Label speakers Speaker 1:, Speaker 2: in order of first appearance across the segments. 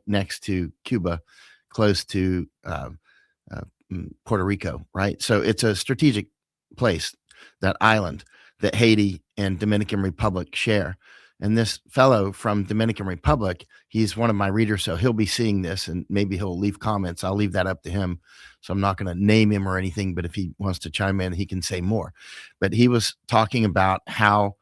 Speaker 1: next to Cuba, close to Puerto Rico, right? So it's a strategic place, that island that Haiti and Dominican Republic share. And this fellow from Dominican Republic, he's one of my readers, so he'll be seeing this and maybe he'll leave comments. I'll leave that up to him. So I'm not going to name him or anything, but if he wants to chime in, he can say more. But he was talking about how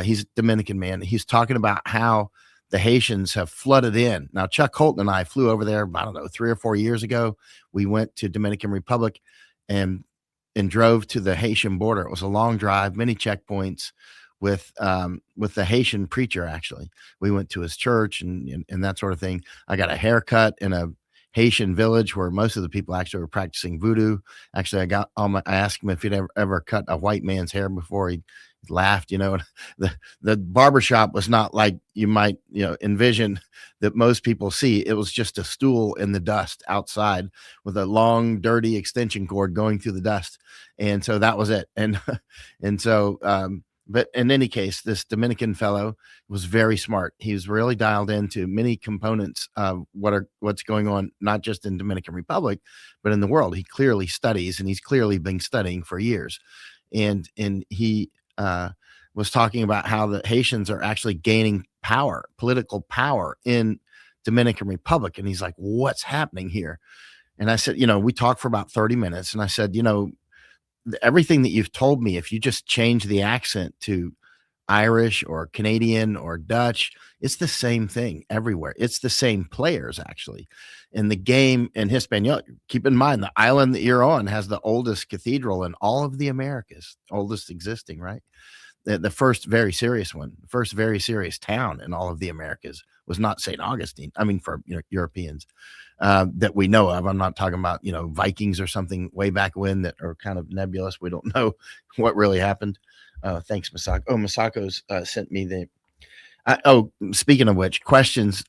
Speaker 1: he's a Dominican man. He's talking about how the Haitians have flooded in. Now, Chuck Colton and I flew over there, I don't know, 3 or 4 years ago. We went to Dominican Republic and drove to the Haitian border. It was a long drive, many checkpoints with the Haitian preacher. Actually, we went to his church and that sort of thing. I got a haircut in a Haitian village where most of the people actually were practicing voodoo. Actually, I asked him if he'd ever cut a white man's hair before. He laughed. The barbershop was not like you might envision that most people see. It was just a stool in the dust outside with a long dirty extension cord going through the dust, and so that was it. And so but in any case, this Dominican fellow was very smart. He was really dialed into many components of what's going on, not just in Dominican Republic, but in the world. He clearly studies, and he's clearly been studying for years. And he was talking about how the Haitians are actually gaining power, political power in Dominican Republic. And he's like, what's happening here? And I said, we talked for about 30 minutes. And I said, everything that you've told me, if you just change the accent to Irish or Canadian or Dutch, it's the same thing everywhere. It's the same players, actually. In the game in Hispaniola, keep in mind, the island that you're on has the oldest cathedral in all of the Americas, oldest existing, right? The first very serious one, the first very serious town in all of the Americas was not St. Augustine. I mean, for Europeans that we know of. I'm not talking about, Vikings or something way back when that are kind of nebulous. We don't know what really happened. Thanks, Masako. Oh, Masako's sent me speaking of which, questions.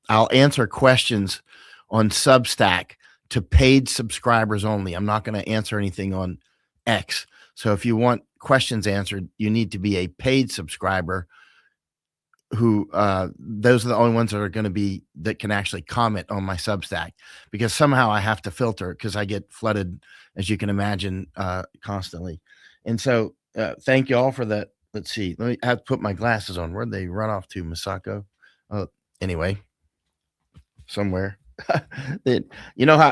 Speaker 1: I'll answer questions on Substack to paid subscribers only. I'm not going to answer anything on X. So if you want questions answered, you need to be a paid subscriber who those are the only ones that can actually comment on my Substack, because somehow I have to filter because I get flooded, as you can imagine, constantly. And so thank you all for that. Let's see. I have to put my glasses on. Where'd they run off to, Masako? Anyway, somewhere. How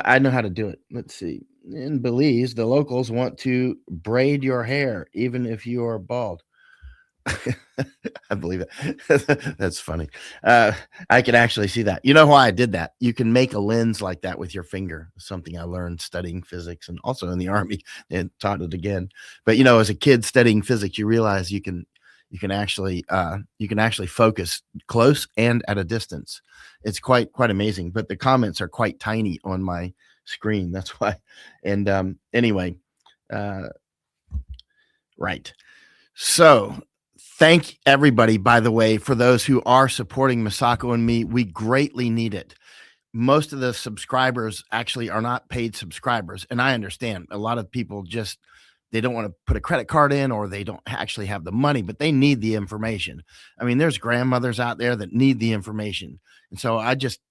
Speaker 1: I know how to do it. Let's see. In Belize, the locals want to braid your hair, even if you are bald. I believe it. That's funny. I can actually see that. You know why I did that? You can make a lens like that with your finger. Something I learned studying physics and also in the Army, and taught it again. But as a kid studying physics, you realize you can actually focus close and at a distance. It's quite amazing. But the comments are quite tiny on my screen. That's why. And anyway, right. So thank everybody, by the way, for those who are supporting Masako and me. We greatly need it. Most of the subscribers actually are not paid subscribers. And I understand a lot of people they don't want to put a credit card in, or they don't actually have the money, but they need the information. I mean, there's grandmothers out there that need the information. And so I just,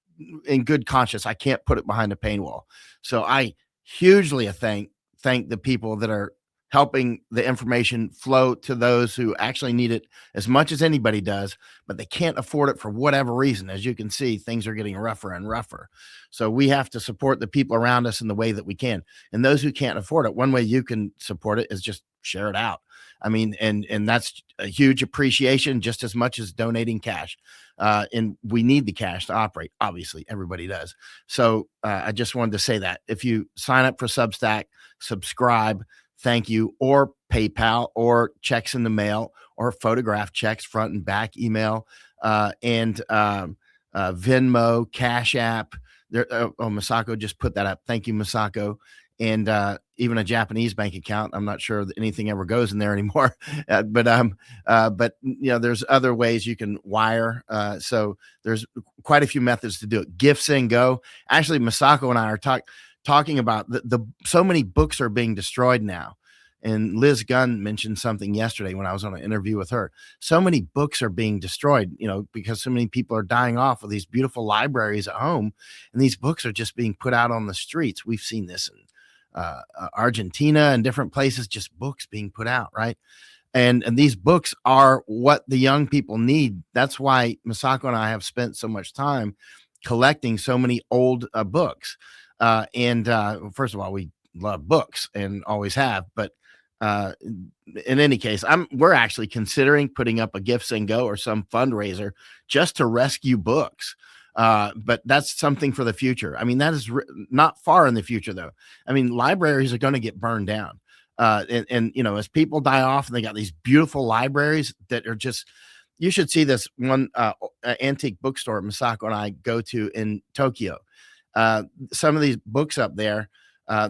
Speaker 1: in good conscience, I can't put it behind a paywall. So I hugely thank the people that are helping the information flow to those who actually need it as much as anybody does, but they can't afford it for whatever reason. As you can see, things are getting rougher and rougher. So we have to support the people around us in the way that we can. And those who can't afford it, one way you can support it is just share it out. I mean, and that's a huge appreciation, just as much as donating cash. And we need the cash to operate. Obviously, everybody does. So I just wanted to say that if you sign up for Substack, subscribe, thank you, or PayPal, or checks in the mail, or photograph checks front and back, email, and Venmo, Cash App. Masako just put that up. Thank you, Masako. And even a Japanese bank account. I'm not sure that anything ever goes in there anymore. But there's other ways you can wire. So there's quite a few methods to do it. GiveSendGo. Actually, Masako and I are talking about so many books are being destroyed now. And Liz Gunn mentioned something yesterday when I was on an interview with her. So many books are being destroyed, because so many people are dying off with these beautiful libraries at home, and these books are just being put out on the streets. We've seen this in Argentina and different places, just books being put out, right? And these books are what the young people need. That's why Masako and I have spent so much time collecting so many old books. And first of all, we love books and always have. But uh, in any case, we're actually considering putting up a Gifts and Go or some fundraiser just to rescue books. But that's something for the future. I mean, that is not far in the future, though. I mean, libraries are going to get burned down. And as people die off, and they got these beautiful libraries that are just, you should see this one antique bookstore Masako and I go to in Tokyo. Some of these books up there,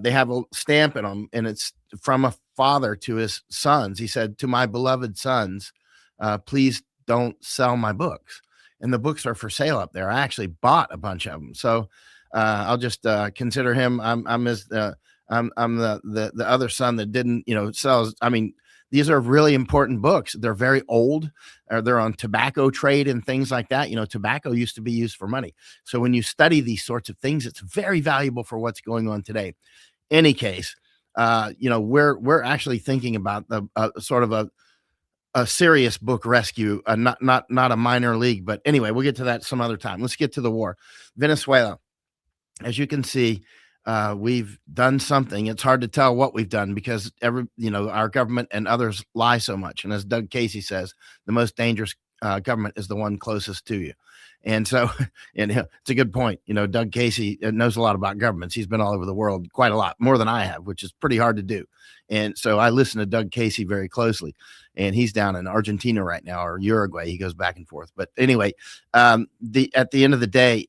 Speaker 1: they have a stamp in them, and it's from a father to his sons. He said, "To my beloved sons, please don't sell my books." And the books are for sale up there. I actually bought a bunch of them. So I'll just consider him. I'm his I'm the other son that didn't, sell. I mean, these are really important books. They're very old. They're on tobacco trade and things like that. Tobacco used to be used for money. So when you study these sorts of things, it's very valuable for what's going on today. Any case, we're actually thinking about the sort of a serious book rescue, not a minor league. But anyway, we'll get to that some other time. Let's get to the war. Venezuela, as you can see, we've done something. It's hard to tell what we've done because our government and others lie so much. And as Doug Casey says, the most dangerous government is the one closest to you. And so, it's a good point. Doug Casey knows a lot about governments. He's been all over the world, quite a lot, more than I have, which is pretty hard to do. And so I listen to Doug Casey very closely, and he's down in Argentina right now, or Uruguay. He goes back and forth. But anyway, at the end of the day,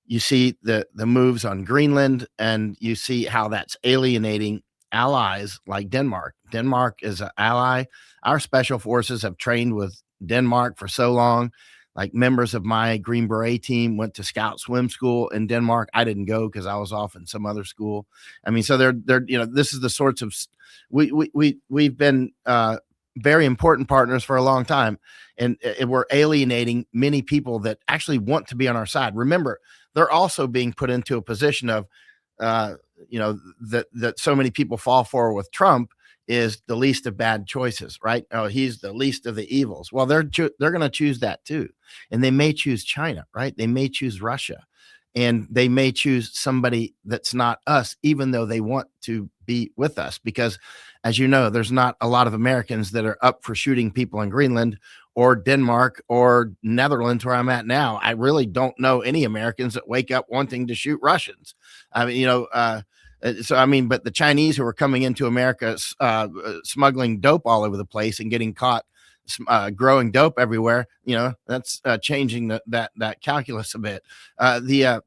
Speaker 1: you see the moves on Greenland, and you see how that's alienating allies like Denmark. Denmark is an ally. Our special forces have trained with Denmark for so long. Like, members of my Green Beret team went to scout swim school in Denmark. I didn't go because I was off in some other school. I mean, so they're this is the sorts of we've been very important partners for a long time, and we're alienating many people that actually want to be on our side. Remember, they're also being put into a position of, that so many people fall for with Trump is the least of bad choices, right? Oh, he's the least of the evils. Well, they're going to choose that too. And they may choose China, right? They may choose Russia, and they may choose somebody that's not us, even though they want to be with us. Because, as you know, there's not a lot of Americans that are up for shooting people in Greenland or Denmark or Netherlands, where I'm at now. I really don't know any Americans that wake up wanting to shoot Russians. I mean, but the Chinese who are coming into America, smuggling dope all over the place and getting caught growing dope everywhere, that's changing that calculus a bit. At the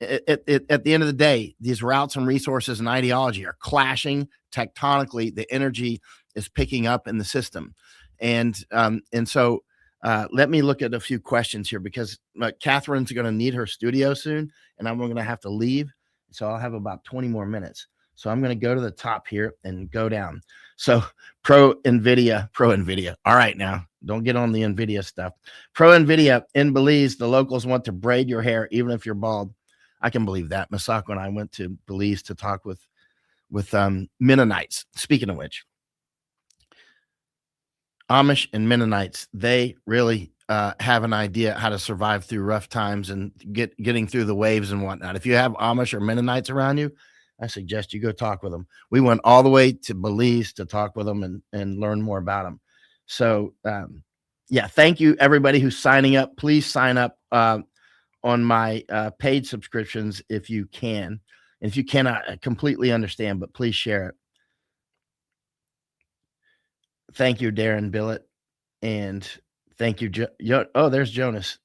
Speaker 1: end of the day, these routes and resources and ideology are clashing tectonically. The energy is picking up in the system. And so let me look at a few questions here, because Catherine's going to need her studio soon, and I'm going to have to leave. So I'll have about 20 more minutes. So I'm going to go to the top here and go down. So pro NVIDIA. All right, now don't get on the NVIDIA stuff. Pro NVIDIA in Belize. The locals want to braid your hair, even if you're bald. I can believe that. Masako and I went to Belize to talk with Mennonites. Speaking of which, Amish and Mennonites, they really have an idea how to survive through rough times and getting through the waves and whatnot. If you have Amish or Mennonites around you, I suggest you go talk with them. We went all the way to Belize to talk with them and learn more about them. So, thank you, everybody who's signing up. Please sign up on my paid subscriptions if you can. And if you cannot, I completely understand, but please share it. Thank you, Darren Billett. And thank you. There's Jonas.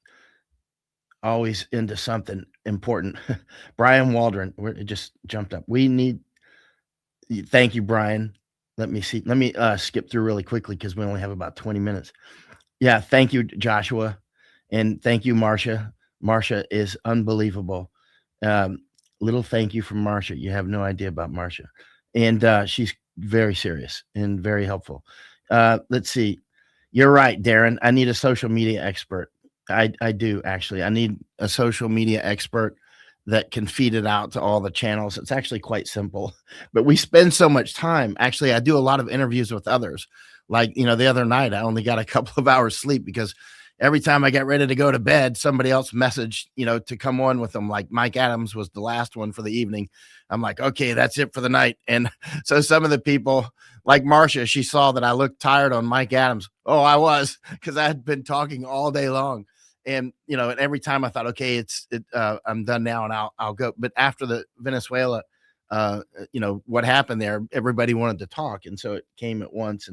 Speaker 1: Always into something important. Brian Waldron. It just jumped up. Thank you, Brian. Let me see. Let me skip through really quickly because we only have about 20 minutes. Yeah. Thank you, Joshua. And thank you, Marcia. Marcia is unbelievable. Little thank you from Marcia. You have no idea about Marcia. And she's very serious and very helpful. Let's see. You're right, Darren. I need a social media expert. I do actually. I need a social media expert that can feed it out to all the channels. It's actually quite simple, but we spend so much time. Actually, I do a lot of interviews with others. Like, the other night, I only got a couple of hours sleep because every time I got ready to go to bed, somebody else messaged, to come on with them. Like Mike Adams was the last one for the evening. I'm like, okay, that's it for the night. And so some of the people, like Marcia, she saw that I looked tired on Mike Adams. Oh, I was, because I had been talking all day long. And and every time I thought, okay, I'm done now, and I'll go. But after the Venezuela, what happened there, everybody wanted to talk, and so it came at once.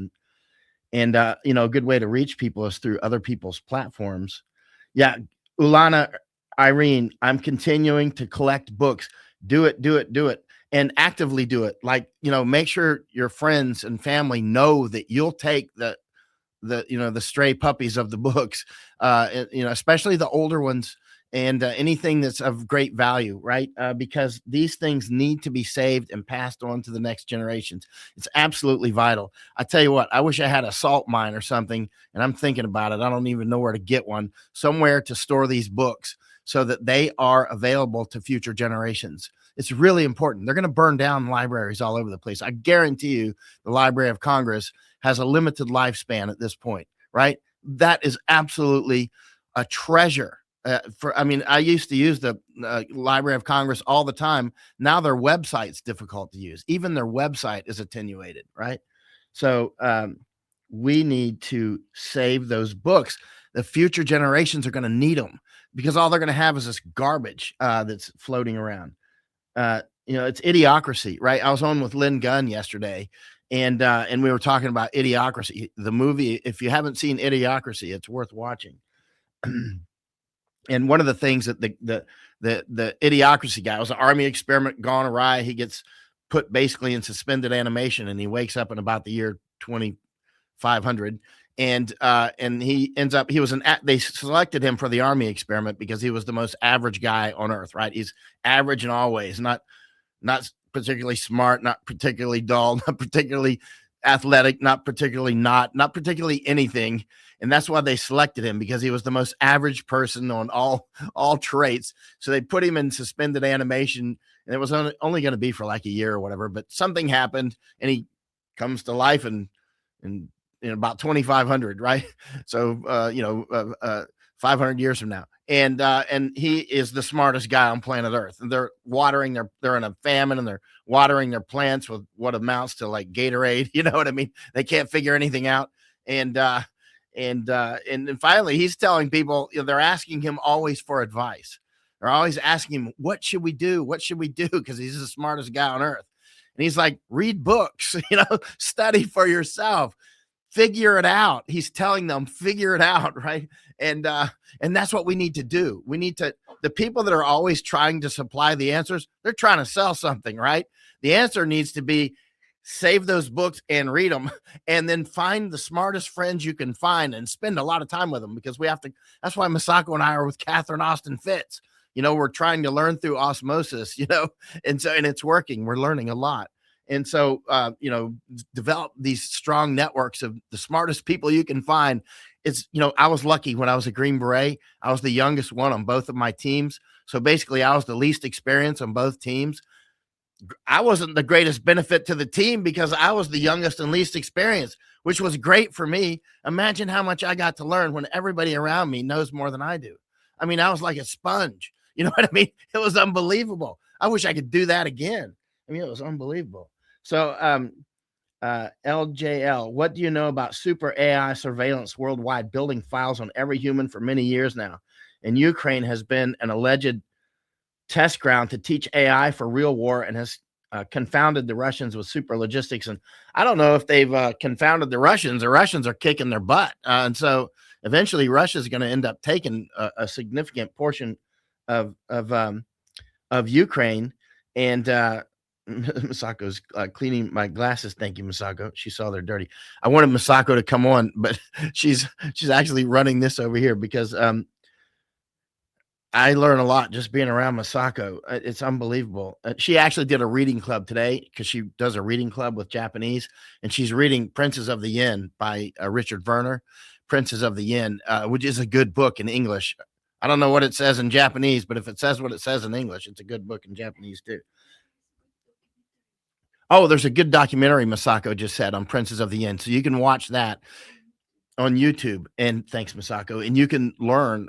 Speaker 1: And a good way to reach people is through other people's platforms. Yeah, Ulana, Irene, I'm continuing to collect books. Do it, do it, do it, and actively do it. Like, make sure your friends and family know that you'll take the stray puppies of the books, especially the older ones, and anything that's of great value, right? Because these things need to be saved and passed on to the next generations. It's absolutely vital. I tell you what, I wish I had a salt mine or something, and I'm thinking about it. I don't even know where to get one, somewhere to store these books so that they are available to future generations. It's really important. They're going to burn down libraries all over the place. I guarantee you the Library of Congress has a limited lifespan at this point, right? That is absolutely a treasure. I used to use the Library of Congress all the time. Now their website's difficult to use. Even their website is attenuated, right? So we need to save those books. The future generations are going to need them because all they're going to have is this garbage that's floating around. It's idiocracy, right? I was on with Lynn Gunn yesterday, and we were talking about Idiocracy, the movie. If you haven't seen Idiocracy, it's worth watching. And one of the things that the Idiocracy guy was an army experiment gone awry. He gets put basically in suspended animation, and he wakes up in about the year 2500. And he ends up, they selected him for the army experiment because he was the most average guy on earth, right? He's average in all ways, not particularly smart, not particularly dull, not particularly athletic, not particularly anything. And that's why they selected him, because he was the most average person on all traits. So they put him in suspended animation, and it was only going to be for like a year or whatever, but something happened and he comes to life in about 2500, right? So 500 years from now. And he is the smartest guy on planet Earth. And they're in a famine, and they're watering their plants with what amounts to like Gatorade. You know what I mean? They can't figure anything out. And finally, he's telling people, they're asking him always for advice. They're always asking him, what should we do? What should we do? Because he's the smartest guy on earth. And he's like, read books, study for yourself. Figure it out. He's telling them, figure it out, right? And that's what we need to do. The people that are always trying to supply the answers, they're trying to sell something, right? The answer needs to be save those books and read them, and then find the smartest friends you can find and spend a lot of time with them, because that's why Misako and I are with Catherine Austin Fitts. We're trying to learn through osmosis, and it's working. We're learning a lot. And so, develop these strong networks of the smartest people you can find. I was lucky when I was a Green Beret. I was the youngest one on both of my teams. So basically, I was the least experienced on both teams. I wasn't the greatest benefit to the team because I was the youngest and least experienced, which was great for me. Imagine how much I got to learn when everybody around me knows more than I do. I mean, I was like a sponge. You know what I mean? It was unbelievable. I wish I could do that again. I mean, it was unbelievable. So, LJL, what do you know about super AI surveillance worldwide, building files on every human for many years now? And Ukraine has been an alleged test ground to teach AI for real war, and has confounded the Russians with super logistics. And I don't know if they've confounded the Russians. The Russians are kicking their butt. And so eventually Russia is going to end up taking a significant portion of Ukraine. And Masako's cleaning my glasses. Thank you, Masako. She saw they're dirty. I wanted Masako to come on, but she's actually running this over here because I learn a lot just being around Masako. It's unbelievable. She actually did a reading club today because she does a reading club with Japanese, and she's reading Princes of the Yin by Richard Werner. Princes of the Yin, which is a good book in English. I don't know what it says in Japanese, but if it says what it says in English, it's a good book in Japanese too. Oh, there's a good documentary Masako just said on Princes of the Yin, so you can watch that on YouTube. And thanks, Masako. And you can learn.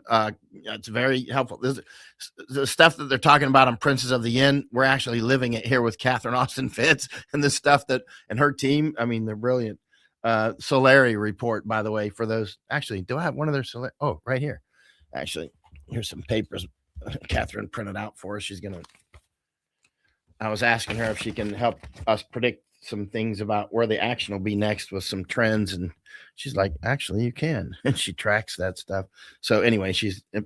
Speaker 1: It's very helpful. The stuff that they're talking about on Princes of the Yin, we're actually living it here with Catherine Austin Fitts and the stuff that and her team. I mean, they're brilliant. Solari report, by the way, for those. Actually, do I have one of their Solari? Oh, right here. Actually, here's some papers Catherine printed out for us. I was asking her if she can help us predict some things about where the action will be next with some trends, and she's like, actually you can. And she tracks that stuff. So anyway,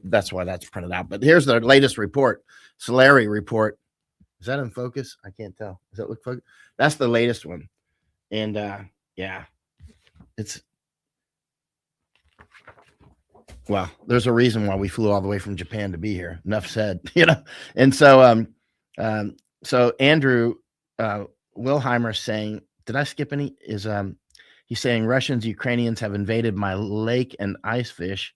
Speaker 1: that's why that's printed out. But here's the latest report, Solari report. Is that in focus? I can't tell. Does that look focused? That's the latest one. And yeah, it's well, there's a reason why we flew all the way from Japan to be here. Enough said. And so Andrew Wilheimer saying, did I skip any? He's saying Russians, Ukrainians have invaded my lake and ice fish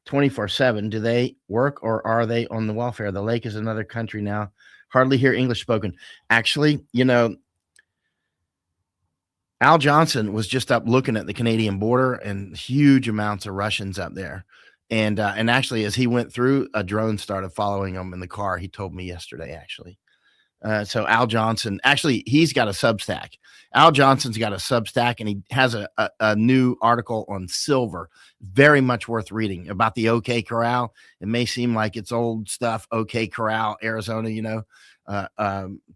Speaker 1: 24/7. Do they work or are they on the welfare? The lake is another country now. Hardly hear English spoken. Actually, Al Johnson was just up looking at the Canadian border and huge amounts of Russians up there. And actually, as he went through, a drone started following him in the car. He told me yesterday, actually. So Al Johnson, actually, he's got a Substack. Al Johnson's got a Substack, and he has a new article on silver, very much worth reading, about the OK Corral. It may seem like it's old stuff, OK Corral, Arizona,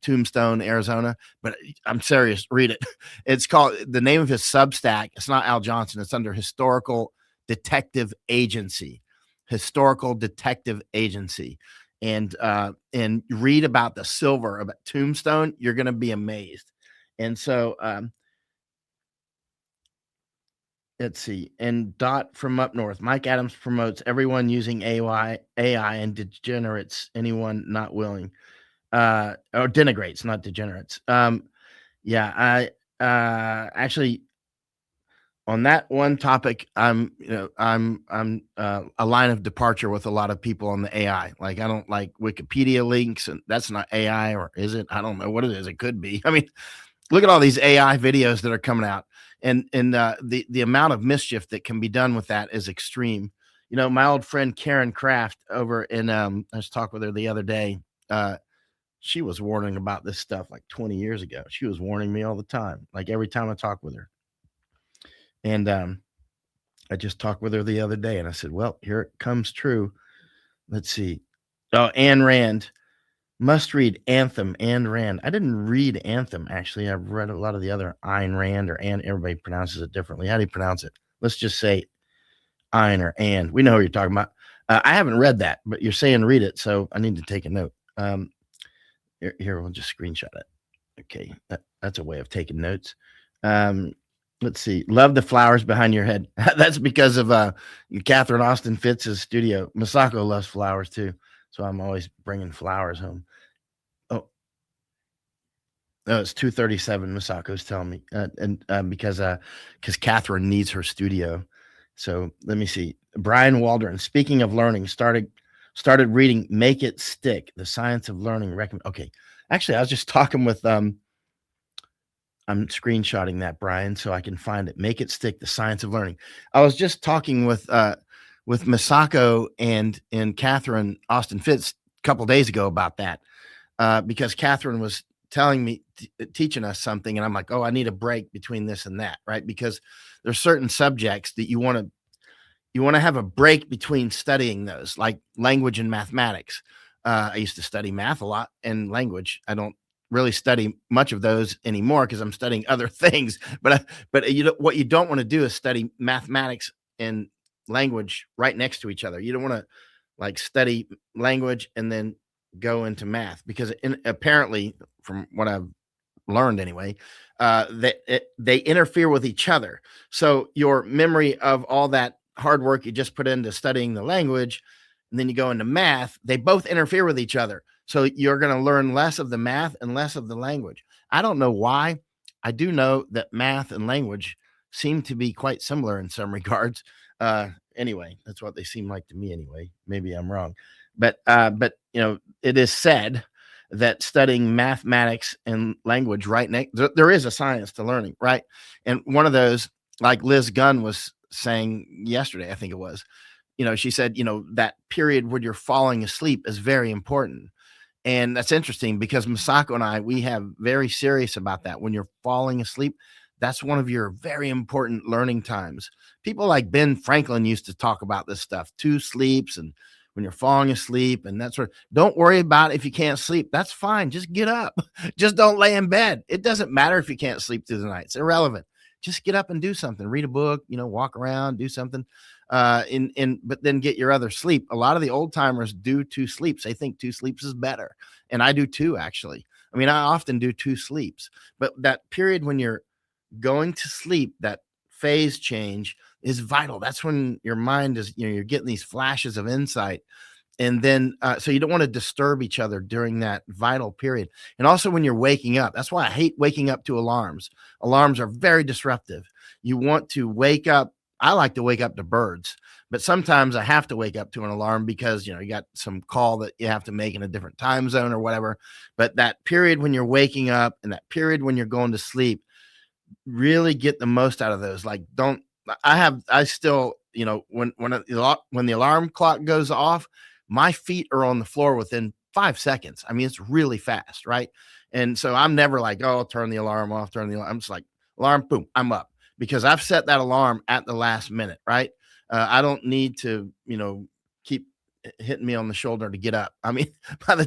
Speaker 1: Tombstone, Arizona, but I'm serious. Read it. It's called, the name of his Substack. It's not Al Johnson. It's under Historical Detective Agency. And read about the silver, about Tombstone. You're going to be amazed. And so let's see. And Dot from up north, Mike Adams promotes everyone using AI and degenerates anyone not willing, or denigrates, not degenerates. Yeah, I actually, on that one topic, I'm a line of departure with a lot of people on the AI. Like, I don't like Wikipedia links, and that's not AI, or is it? I don't know what it is. It could be. I mean, look at all these AI videos that are coming out, and the amount of mischief that can be done with that is extreme. My old friend Karen Kraft over in I was talking with her the other day. She was warning about this stuff like 20 years ago. She was warning me all the time, like every time I talk with her. And I just talked with her the other day, and I said, well, here it comes true. Let's see. Oh, Ayn Rand. Must read Anthem, Ayn Rand. I didn't read Anthem, actually. I've read a lot of the other Ayn Rand, or Ann. Everybody pronounces it differently. How do you pronounce it? Let's just say Ayn or Ann. We know what you're talking about. I haven't read that, but you're saying read it, so I need to take a note. Here, we'll just screenshot it. Okay, that's a way of taking notes. Let's see. Love the flowers behind your head. That's because of Catherine Austin Fitts' studio. Masako loves flowers too, so I'm always bringing flowers home. Oh, it's 2:37. Masako's telling me, and because Catherine needs her studio. So let me see. Brian Waldron. Speaking of learning, started reading "Make It Stick: The Science of Learning." Okay, actually, I was just talking with I'm screenshotting that, Brian, so I can find it. Make It Stick: The Science of Learning. I was just talking with Masako and Catherine Austin Fitts a couple days ago about that, because Catherine was telling me, teaching us something, and I'm like, oh, I need a break between this and that, right? Because there's certain subjects that you want to have a break between studying those, like language and mathematics. I used to study math a lot, and language, I don't really study much of those anymore because I'm studying other things. But what you don't want to do is study mathematics and language right next to each other. You don't want to like study language and then go into math, because apparently, from what I've learned anyway, they interfere with each other. So your memory of all that hard work you just put into studying the language and then you go into math, they both interfere with each other. So you're going to learn less of the math and less of the language. I don't know why. I do know that math and language seem to be quite similar in some regards. Anyway, that's what they seem like to me anyway. Maybe I'm wrong. But it is said that studying mathematics and language right next, there is a science to learning, right? And one of those, like Liz Gunn was saying yesterday, I think it was, she said, that period when you're falling asleep is very important. And that's interesting because Masako and I, we have very serious about that. When you're falling asleep, that's one of your very important learning times. People like Ben Franklin used to talk about this stuff, 2 sleeps and when you're falling asleep and that sort of. Don't worry about if you can't sleep. That's fine. Just get up. Just don't lay in bed. It doesn't matter if you can't sleep through the night. It's irrelevant. Just get up and do something. Read a book, walk around, do something. But then get your other sleep. A lot of the old timers do 2 sleeps. They think 2 sleeps is better. And I do too, actually. I mean, I often do 2 sleeps, but that period when you're going to sleep, that phase change is vital. That's when your mind is, you're getting these flashes of insight. And then, so you don't want to disturb each other during that vital period. And also when you're waking up, that's why I hate waking up to alarms. Alarms are very disruptive. You want to wake up. I like to wake up to birds, but sometimes I have to wake up to an alarm because, you got some call that you have to make in a different time zone or whatever. But that period when you're waking up and that period when you're going to sleep, really get the most out of those. Like, I still, when the alarm clock goes off, my feet are on the floor within 5 seconds. I mean, it's really fast, right? And so I'm never like, oh, turn the alarm off, I'm just like, alarm, boom, I'm up because I've set that alarm at the last minute, right? I don't need to, keep hitting me on the shoulder to get up. I mean, by the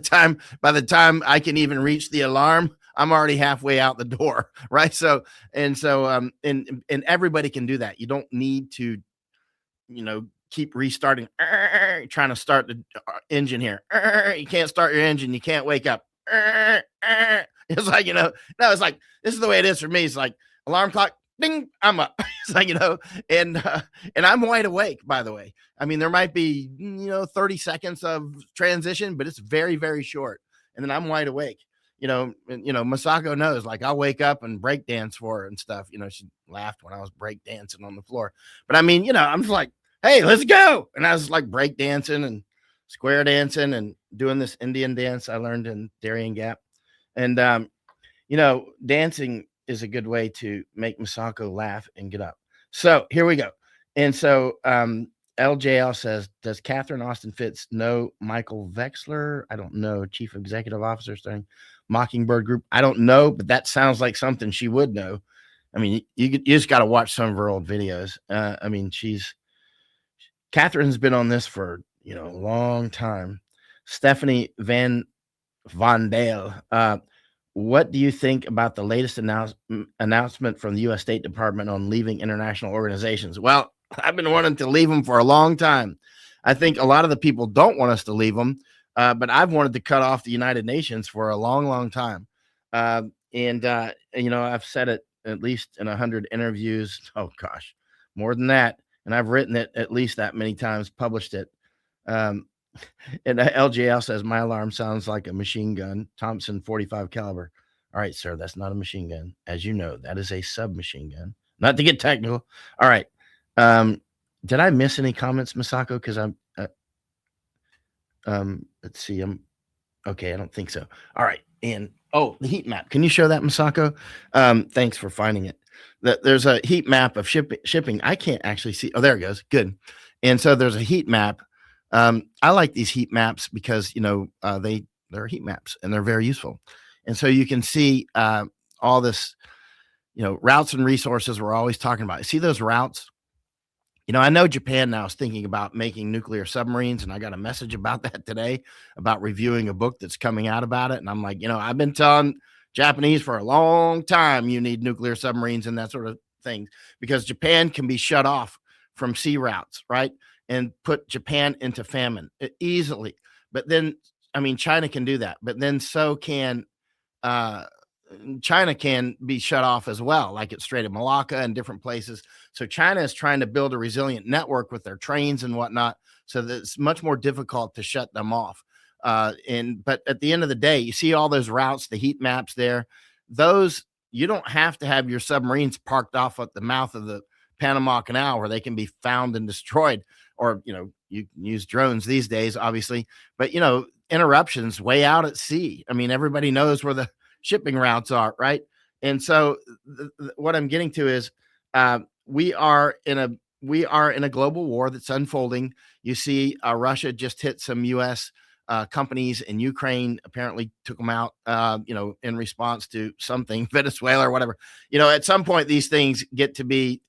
Speaker 1: time I can even reach the alarm, I'm already halfway out the door, right? And everybody can do that. You don't need to, keep restarting, trying to start the engine here. You can't start your engine. You can't wake up. It's like, no, it's like, this is the way it is for me. It's like alarm clock, ding, I'm up. It's like, and I'm wide awake, by the way. I mean, there might be, 30 seconds of transition, but it's very, very short. And then I'm wide awake. Masako knows, like, I'll wake up and break dance for her and stuff. She laughed when I was break dancing on the floor. But I mean, I'm just like, hey, let's go. And I was like break dancing and square dancing and doing this Indian dance I learned in Darien Gap. And, dancing is a good way to make Masako laugh and get up. So here we go. And so LJL says, does Catherine Austin Fitts know Michael Vexler? I don't know. Chief Executive Officer starting Mockingbird Group. I don't know, but that sounds like something she would know. I mean, you just got to watch some of her old videos. I mean, Catherine's been on this for, a long time. Stephanie Van Dale. What do you think about the latest announcement from the U.S. State Department on leaving international organizations? Well, I've been wanting to leave them for a long time. I think a lot of the people don't want us to leave them, but I've wanted to cut off the United Nations for a long, long time. I've said it at least in 100 interviews. Oh, gosh, more than that. And I've written it at least that many times, published it. And LJL says, my alarm sounds like a machine gun, Thompson 45 caliber. All right, sir, that's not a machine gun. As you know, that is a submachine gun. Not to get technical. All right. Did I miss any comments, Masako? Because let's see. Okay, I don't think so. All right. And the heat map. Can you show that, Masako? Thanks for finding it. There's a heat map of shipping. I can't actually see. Oh, there it goes. Good. And so there's a heat map. I like these heat maps because, they're heat maps and they're very useful. And so you can see all this, routes and resources we're always talking about. You see those routes? I know Japan now is thinking about making nuclear submarines, and I got a message about that today about reviewing a book that's coming out about it. And I'm like, I've been telling Japanese for a long time you need nuclear submarines and that sort of thing because Japan can be shut off from sea routes, right? And put Japan into famine easily. But then, I mean, China can do that, but then so can China can be shut off as well, like at Strait of Malacca and different places. So China is trying to build a resilient network with their trains and whatnot, so that it's much more difficult to shut them off. But at the end of the day, you see all those routes, the heat maps there. Those, you don't have to have your submarines parked off at the mouth of the Panama Canal where they can be found and destroyed. Or, you can use drones these days, obviously, but interruptions way out at sea. I mean, everybody knows where the shipping routes are, right? And so what I'm getting to is we are in a global war that's unfolding. You see, Russia just hit some U.S. Companies in Ukraine, apparently took them out, in response to something, Venezuela or whatever. At some point, these things get to be,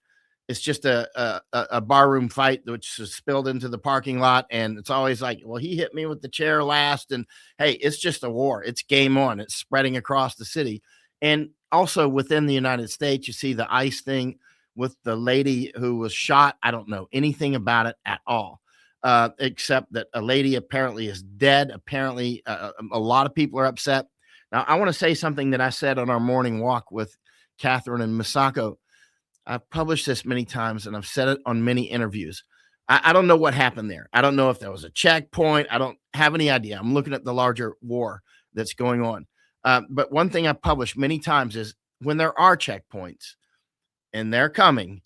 Speaker 1: it's just a barroom fight which is spilled into the parking lot, and it's always like, well, he hit me with the chair last, and hey, it's just a war. It's game on. It's spreading across the city, and also within the United States, you see the ICE thing with the lady who was shot. I don't know anything about it at all, except that a lady apparently is dead. Apparently, a lot of people are upset. Now, I want to say something that I said on our morning walk with Catherine and Misako. I've published this many times and I've said it on many interviews. I don't know what happened there. I don't know if there was a checkpoint. I don't have any idea. I'm looking at the larger war that's going on. But one thing I've published many times is when there are checkpoints, and they're coming,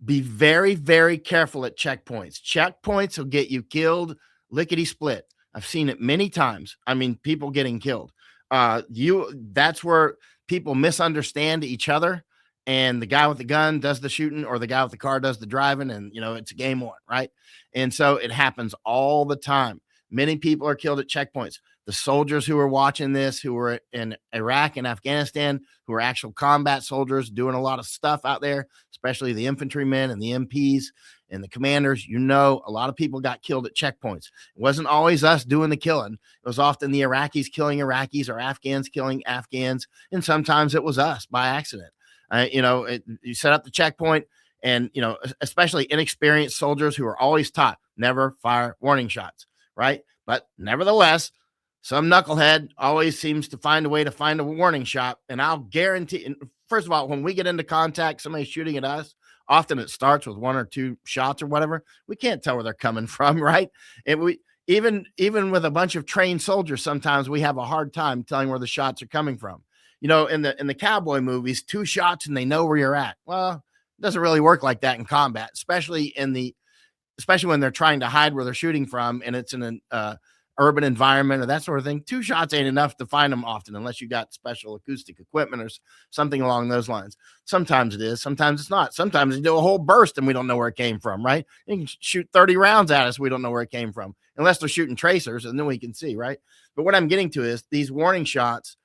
Speaker 1: be very, very careful at checkpoints. Checkpoints will get you killed lickety split. I've seen it many times. I mean, people getting killed. That's where people misunderstand each other, and the guy with the gun does the shooting, or the guy with the car does the driving, and it's a game on, right? And so it happens all the time. Many people are killed at checkpoints. The soldiers who are watching this, who were in Iraq and Afghanistan, who are actual combat soldiers doing a lot of stuff out there, especially the infantrymen and the MPs and the commanders, a lot of people got killed at checkpoints. It wasn't always us doing the killing. It was often the Iraqis killing Iraqis or Afghans killing Afghans. And sometimes it was us by accident. You set up the checkpoint, and, especially inexperienced soldiers who are always taught never fire warning shots, right? But nevertheless, some knucklehead always seems to find a way to find a warning shot. And I'll guarantee, first of all, when we get into contact, somebody shooting at us, often it starts with one or two shots or whatever. We can't tell where they're coming from, right? And we even with a bunch of trained soldiers, sometimes we have a hard time telling where the shots are coming from. In the cowboy movies, 2 shots and they know where you're at. Well, it doesn't really work like that in combat, especially when they're trying to hide where they're shooting from, and it's in an urban environment or that sort of thing. 2 shots ain't enough to find them often, unless you got special acoustic equipment or something along those lines. Sometimes it is, sometimes it's not. Sometimes you do a whole burst and we don't know where it came from, right? You can shoot 30 rounds at us, we don't know where it came from, unless they're shooting tracers, and then we can see, right? But what I'm getting to is these warning shots.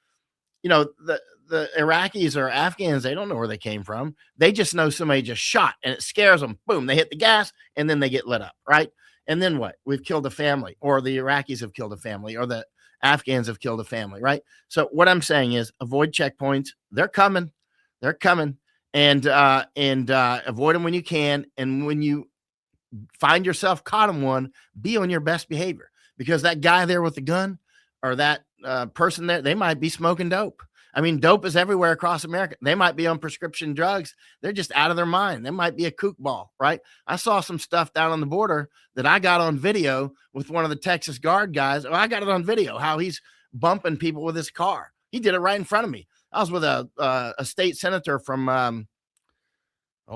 Speaker 1: The Iraqis or Afghans, they don't know where they came from. They just know somebody just shot, and it scares them. Boom, they hit the gas, and then they get lit up, right? And then what? We've killed a family, or the Iraqis have killed a family, or the Afghans have killed a family, right? So what I'm saying is avoid checkpoints. They're coming. They're coming. And avoid them when you can. And when you find yourself caught in one, be on your best behavior, because that guy there with the gun, or that person there, they might be smoking dope. I mean, dope is everywhere across America. They might be on prescription drugs. They're just out of their mind. They might be a kook ball, right? I saw some stuff down on the border that I got on video with one of the Texas Guard guys. Oh, I got it on video, how he's bumping people with his car. He did it right in front of me. I was with a state senator from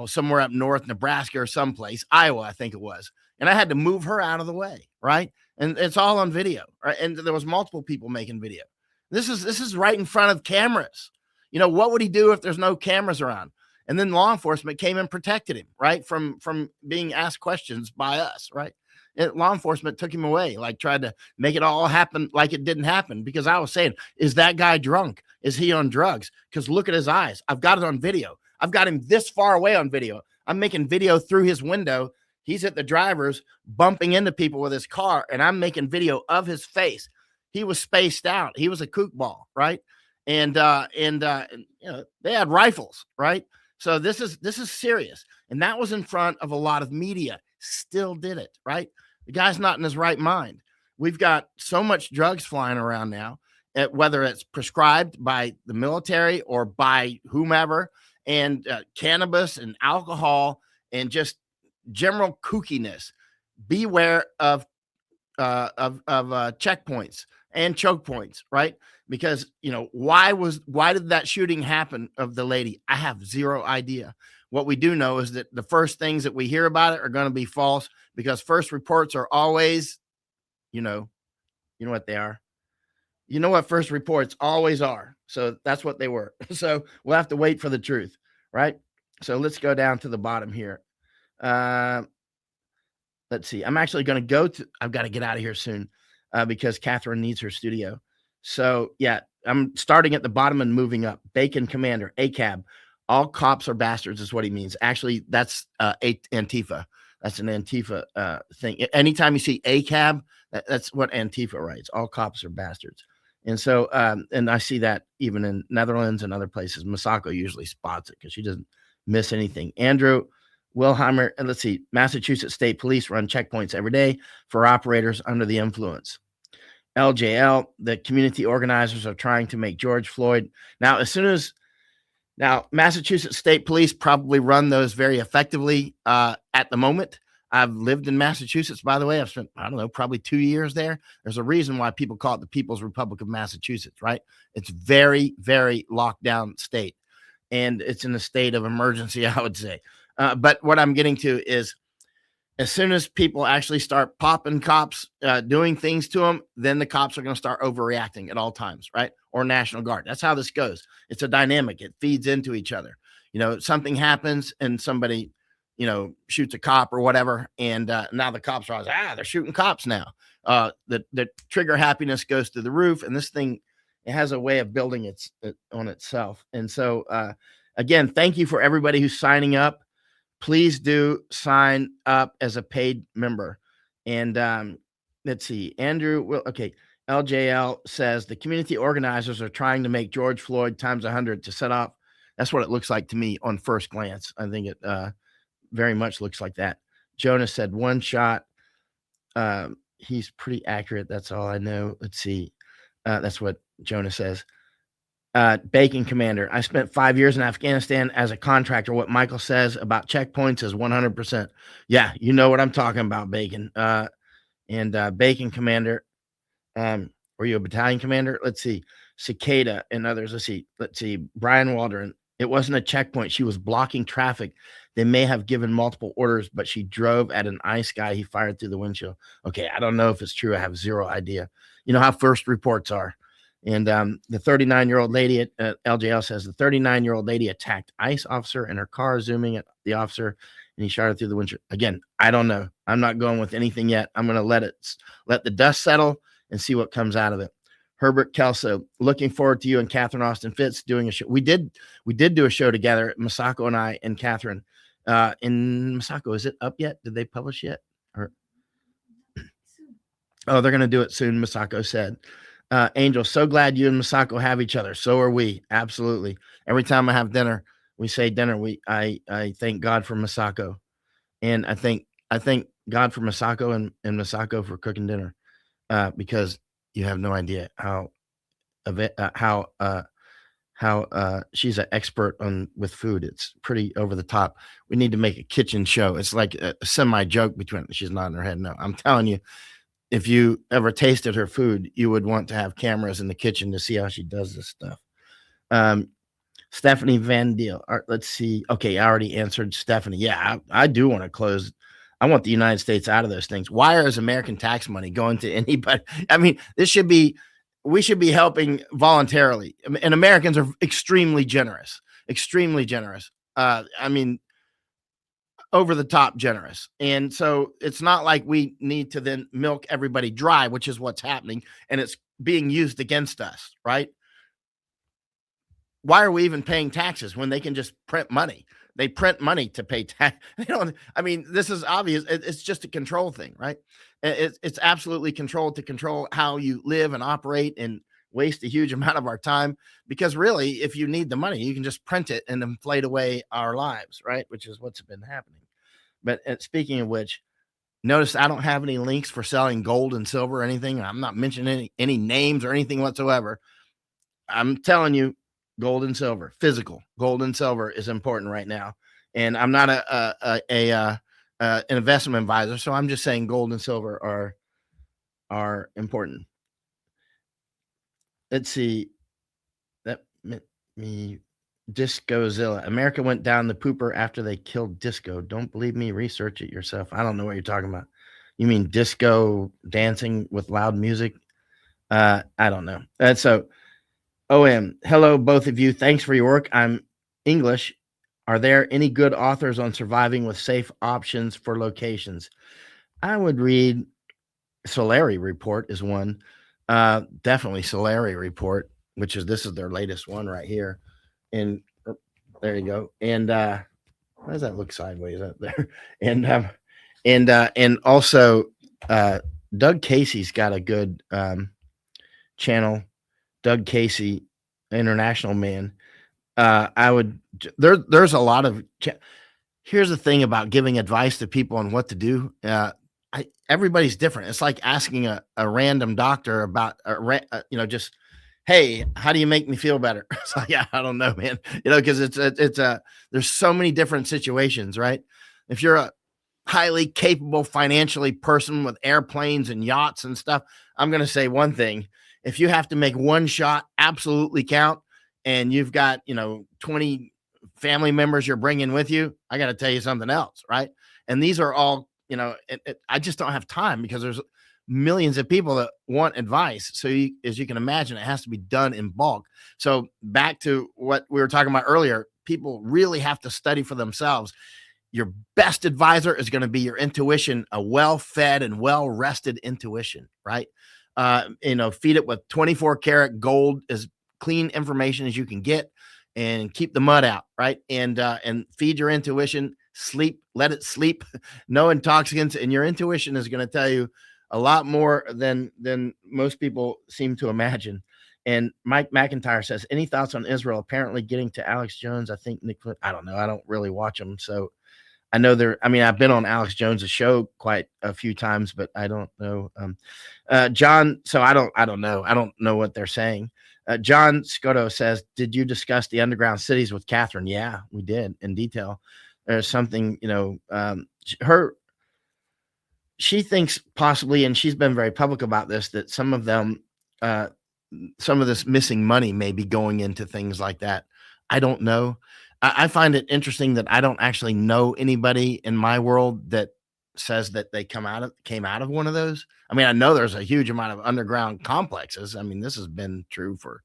Speaker 1: somewhere up north, Nebraska or someplace, Iowa, I think it was. And I had to move her out of the way, right? And it's all on video, right? And there was multiple people making video. This is right in front of cameras. What would he do if there's no cameras around? And then law enforcement came and protected him, right? From being asked questions by us, right? And law enforcement took him away, like tried to make it all happen like it didn't happen, because I was saying, is that guy drunk? Is he on drugs? Because look at his eyes. I've got it on video. I've got him this far away on video. I'm making video through his window. He's at the driver's bumping into people with his car, and I'm making video of his face. He was spaced out. He was a kook ball, right? And they had rifles, right? So this is serious. And that was in front of a lot of media. Still did it, right? The guy's not in his right mind. We've got so much drugs flying around now, whether it's prescribed by the military or by whomever, and cannabis and alcohol and just general kookiness. Beware of checkpoints and choke points, right? Because why did that shooting happen of the lady? I have zero idea. What we do know is that the first things that we hear about it are going to be false, because first reports are always, you know what they are. You know what first reports always are. So that's what they were. So we'll have to wait for the truth, right? So let's go down to the bottom here. Let's see. I'm actually going to I've got to get out of here soon because Catherine needs her studio. So yeah, I'm starting at the bottom and moving up. Bacon Commander, ACAB. All cops are bastards is what he means. Actually, that's Antifa. That's an Antifa thing. Anytime you see ACAB, that's what Antifa writes. All cops are bastards. And so, and I see that even in Netherlands and other places. Masako usually spots it because she doesn't miss anything. Andrew Wilheimer, and let's see, Massachusetts State Police run checkpoints every day for operators under the influence. LJL, the community organizers are trying to make George Floyd. Now, Massachusetts State Police probably run those very effectively at the moment. I've lived in Massachusetts, by the way. I've spent, I don't know, probably 2 years there. There's a reason why people call it the People's Republic of Massachusetts, right? It's very, very locked down state, and it's in a state of emergency, I would say. But what I'm getting to is, as soon as people actually start popping cops, doing things to them, then the cops are going to start overreacting at all times, right? Or National Guard. That's how this goes. It's a dynamic. It feeds into each other. Something happens and somebody, shoots a cop or whatever, and now the cops are they're shooting cops now. The trigger happiness goes through the roof, and this thing, it has a way of building it on itself. And so, again, thank you for everybody who's signing up. Please do sign up as a paid member. And let's see, Andrew, okay. LJL says the community organizers are trying to make George Floyd times 100 to set off. That's what it looks like to me on first glance. I think it very much looks like that. Jonas said one shot. He's pretty accurate. That's all I know. Let's see. That's what Jonas says. Bacon Commander, I spent 5 years in Afghanistan as a contractor. What Michael says about checkpoints is 100%. Yeah, you know what I'm talking about, Bacon. And Bacon Commander, were you a battalion commander? Let's see. Cicada and others. Let's see. Brian Waldron, it wasn't a checkpoint. She was blocking traffic. They may have given multiple orders, but she drove at an ICE guy. He fired through the windshield. Okay, I don't know if it's true. I have zero idea. You know how first reports are. And the 39-year-old lady at LJL says the 39-year-old lady attacked ICE officer in her car, zooming at the officer, and he shot her through the windshield. Again, I don't know. I'm not going with anything yet. I'm going to let the dust settle and see what comes out of it. Herbert Kelso, looking forward to you and Catherine Austin Fitz doing a show. We did do a show together, Masako and I and Catherine. In Masako, is it up yet? Did they publish yet? Oh, they're going to do it soon, Masako said. Angel, so glad you and Masako have each other. So are we. Absolutely. Every time I have dinner, we say dinner. I thank God for Masako, and I thank God for Masako and Masako for cooking dinner, because you have no idea how she's an expert with food. It's pretty over the top. We need to make a kitchen show. It's like a semi joke between. She's nodding her head. No, I'm telling you. If you ever tasted her food, you would want to have cameras in the kitchen to see how she does this stuff. Stephanie Van Deel. Let's see. Okay, I already answered Stephanie. Yeah, I do want to close. I want the United States out of those things. Why is American tax money going to anybody? I mean, we should be helping voluntarily. And Americans are extremely generous. Extremely generous. I mean, over the top generous. And so it's not like we need to then milk everybody dry, which is what's happening. And it's being used against us, right? Why are we even paying taxes when they can just print money? They print money to pay tax. This is obvious. It's just a control thing, right? It's absolutely controlled to control how you live and operate and waste a huge amount of our time, because really, if you need the money, you can just print it and inflate away our lives, right? Which is what's been happening. But speaking of which, Notice I don't have any links for selling gold and silver or anything. I'm not mentioning any names or anything whatsoever. I'm telling you, gold and silver, physical gold and silver is important right now. And I'm not an investment advisor, so I'm just saying gold and silver are important. Let's see. That me Discozilla. America went down the pooper after they killed disco. Don't believe me? Research it yourself. I don't know what you're talking about. You mean disco dancing with loud music? I don't know. So OM, hello, both of you. Thanks for your work. I'm English. Are there any good authors on surviving with safe options for locations? I would read Solari Report is one. Definitely Solari Report, this is their latest one right here. And there you go. And why does that look sideways up there? And also Doug Casey's got a good channel. Doug Casey, international man. There's a lot of. Here's the thing about giving advice to people on what to do. Everybody's different. It's like asking a random doctor about just, hey, how do you make me feel better? It's like, yeah, I don't know, man. Because there's so many different situations, right? If you're a highly capable financially person with airplanes and yachts and stuff, I'm going to say one thing. If you have to make one shot absolutely count and you've got, 20 family members you're bringing with you, I got to tell you something else, right? And these are all, I just don't have time because there's millions of people that want advice. So as you can imagine, it has to be done in bulk. So back to what we were talking about earlier, people really have to study for themselves. Your best advisor is going to be your intuition, a well-fed and well-rested intuition, right? Feed it with 24 karat gold, as clean information as you can get, and keep the mud out, right? And feed your intuition, sleep, let it sleep, no intoxicants, and your intuition is going to tell you a lot more than most people seem to imagine. And Mike McIntyre says, any thoughts on Israel apparently getting to Alex Jones? I think I don't know. I don't really watch them. So I know I've been on Alex Jones's show quite a few times, but I don't know. John, so I don't know. I don't know what they're saying. John Scotto says, did you discuss the underground cities with Catherine? Yeah, we did in detail. There's something, she thinks possibly, and she's been very public about this, that some of this missing money may be going into things like that. I don't know. I find it interesting that I don't actually know anybody in my world that says that they came out of one of those. I mean, I know there's a huge amount of underground complexes. I mean, this has been true for,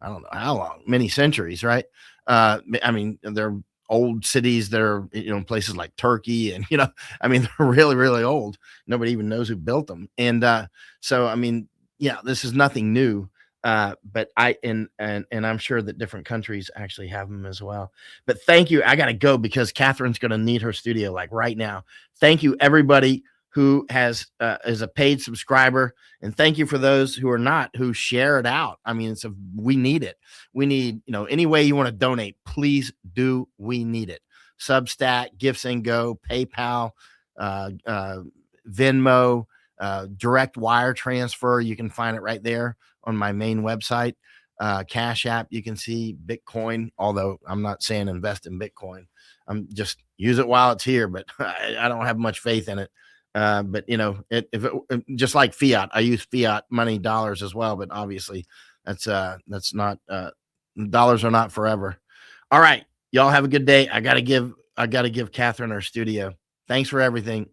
Speaker 1: I don't know how long, many centuries, right? I mean, they're old cities that are, places like Turkey and, they're really, really old. Nobody even knows who built them. And so, I mean, yeah, this is nothing new. But and I'm sure that different countries actually have them as well. But thank you. I got to go because Catherine's going to need her studio like right now. Thank you, everybody who is a paid subscriber, and thank you for those who are not, who share it out. I mean, we need it. We need, any way you want to donate, please do. We need it. Substack, Gifts and Go, PayPal, Venmo, direct wire transfer. You can find it right there on my main website. Cash App, you can see Bitcoin, although I'm not saying invest in Bitcoin. I'm just use it while it's here, but I don't have much faith in it. But just like fiat, I use fiat money, dollars as well, but obviously that's not, dollars are not forever. All right. Y'all have a good day. I gotta give Catherine her studio. Thanks for everything.